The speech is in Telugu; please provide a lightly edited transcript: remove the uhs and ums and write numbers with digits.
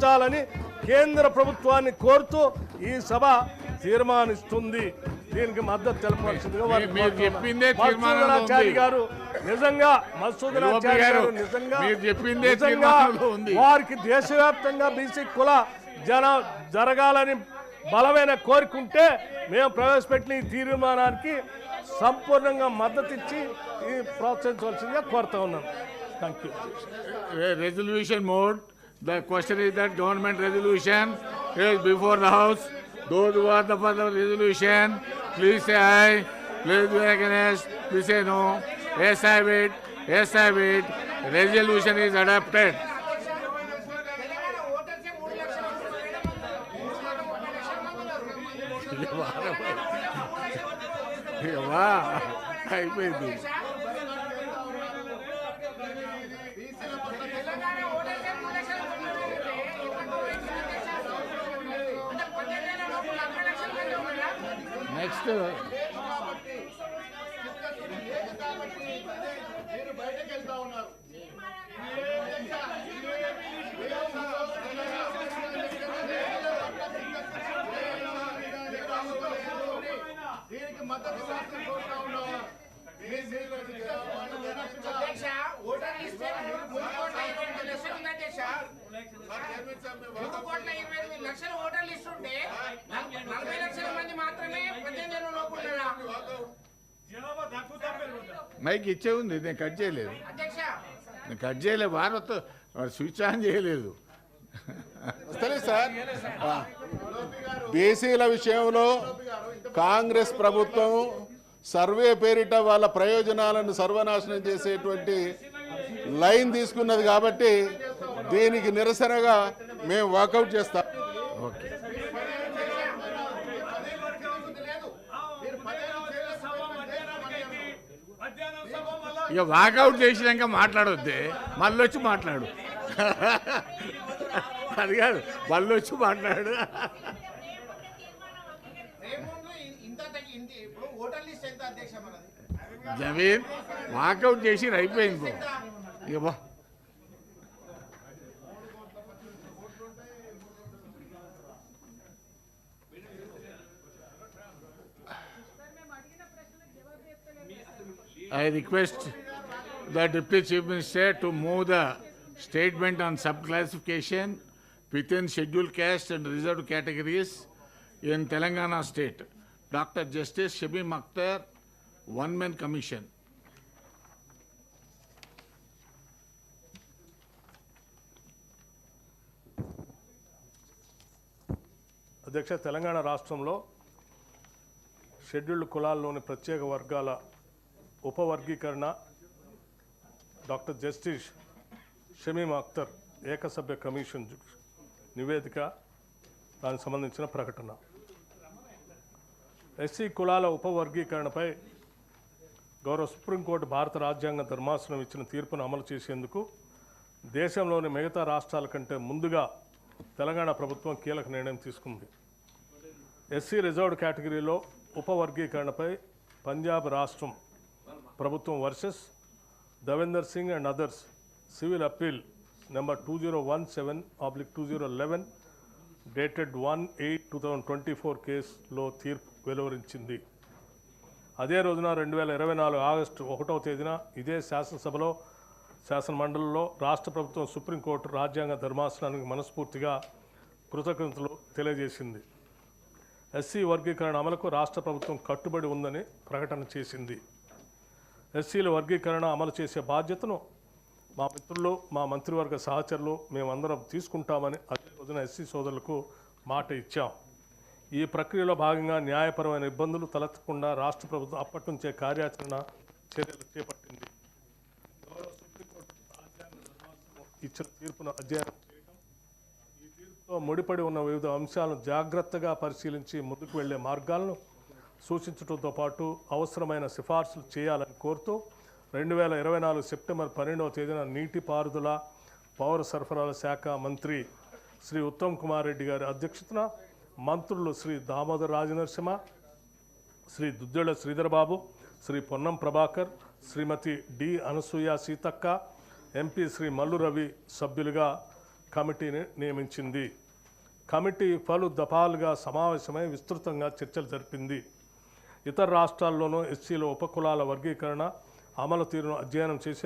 చాలని కేంద్ర ప్రభుత్వాన్ని కోరుతూ ఈ సభ తీర్మానిస్తుంది. దీనికి మద్దతు తెలపవలసిందిగా మధుసూదనాచారి గారు నిజంగా వారికి దేశవ్యాప్తంగా బీసీ కుల జరగాలని బలమైన కోరికుంటే మేము ప్రవేశపెట్టిన ఈ తీర్మానానికి సంపూర్ణంగా మద్దతు ఇచ్చి ప్రోత్సహించవలసిందిగా కోరుతా ఉన్నాను. Thank you. Resolution mode. The question is that government resolution is before the House. Those who are for the resolution, please say aye. Please be against. Please say no. Yes, I have it. Yes, I have it. Resolution is adopted. అయిపోయింది. నెక్స్ట్ మైక్ ఇచ్చే ఉంది. నేను కట్ చేయలేదు. భారత్ స్విచ్ ఆన్ చేయలేదు. సార్, బీసీల విషయంలో కాంగ్రెస్ ప్రభుత్వం సర్వే పేరిట వాళ్ళ ప్రయోజనాలను సర్వనాశనం చేసేటువంటి లైన్ తీసుకున్నది కాబట్టి దీనికి నిరసనగా మేము వాకౌట్ చేస్తాం. ఓకే. ఇక వాకౌట్ చేసినాక మాట్లాడొద్దే, మళ్ళీ వచ్చి మాట్లాడు. అది కాదు, మళ్ళీ వచ్చి మాట్లాడు. జమీన్ వాకౌట్ చేసి అయిపోయింది. ఇక బా I request the Deputy Chief Minister to move the statement on subclassification within scheduled caste and reserved categories in Telangana state. Dr. Justice Shamim Akhtar, one-man commission. అధ్యక్ష, తెలంగాణ రాష్ట్రంలో షెడ్యూల్డ్ కులాల్లోని ప్రత్యేక వర్గాల ఉపవర్గీకరణ డాక్టర్ జస్టిస్ షమీమ్ అఖ్తర్ ఏకసభ్య కమిషన్ నివేదిక, దానికి సంబంధించిన ప్రకటన. ఎస్సీ కులాల ఉపవర్గీకరణపై గౌరవ సుప్రీంకోర్టు భారత రాజ్యాంగ ధర్మాసనం ఇచ్చిన తీర్పును అమలు చేసేందుకు దేశంలోని మిగతా రాష్ట్రాల కంటే ముందుగా తెలంగాణ ప్రభుత్వం కీలక నిర్ణయం తీసుకుంది. ఎస్సీ రిజర్వ్డ్ కేటగిరీలో ఉపవర్గీకరణపై పంజాబ్ రాష్ట్రం ప్రభుత్వం versus Davinder Singh and others civil appeal number 2017/2011 dated 1/8/2024 కేసులో తీర్పు వెలువరించింది. అదే రోజున 2024 ఆగస్టు 1వ తేదీన ఇదే శాసనమండలిలో రాష్ట్ర ప్రభుత్వం సుప్రీంకోర్టు రాజ్యాంగ ధర్మాసనానికి మనస్ఫూర్తిగా కృతజ్ఞతలు తెలియజేసింది. ఎస్సీ వర్గీకరణ అమలుకు రాష్ట్ర ప్రభుత్వం కట్టుబడి ఉందని ప్రకటన చేసింది. ఎస్సీల వర్గీకరణ అమలు చేసే బాధ్యతను మా మిత్రులు, మా మంత్రివర్గ సహచరులు మేమందరం తీసుకుంటామని అదే రోజున ఎస్సీ సోదరులకు మాట ఇచ్చాం. ఈ ప్రక్రియలో భాగంగా న్యాయపరమైన ఇబ్బందులు తలెత్తకుండా రాష్ట్ర ప్రభుత్వం అప్పటి నుంచే కార్యాచరణ చర్యలు చేపట్టింది. సుప్రీంకోర్టు రాజ్యాంగ ధర్మాసనం ఇచ్చిన తీర్పును అధ్యయనం చేయడం, ఈ తీర్పుతో ముడిపడి ఉన్న వివిధ అంశాలను జాగ్రత్తగా పరిశీలించి ముందుకు వెళ్లే మార్గాలను సూచించడంతో పాటు అవసరమైన సిఫార్సులు చేయాలని కోరుతూ 2024 సెప్టెంబర్ 12వ తేదీన నీటిపారుదల పౌర సరఫరాల శాఖ మంత్రి శ్రీ ఉత్తమ్ కుమార్ రెడ్డి గారి అధ్యక్షతన మంత్రులు శ్రీ దామోదర్ రాజనరసింహ, శ్రీ దుద్దేళ్ల శ్రీధర్ బాబు, శ్రీ పొన్నం ప్రభాకర్, శ్రీమతి డి అనసూయ సీతక్క, ఎంపీ శ్రీ మల్లు రవి సభ్యులుగా కమిటీని నియమించింది. కమిటీ పలు దఫాలుగా సమావేశమై విస్తృతంగా చర్చలు జరిపింది. ఇతర రాష్ట్రాల్లోనూ ఎస్సీల ఉపకులాల వర్గీకరణ అమలు తీరును అధ్యయనం చేసింది.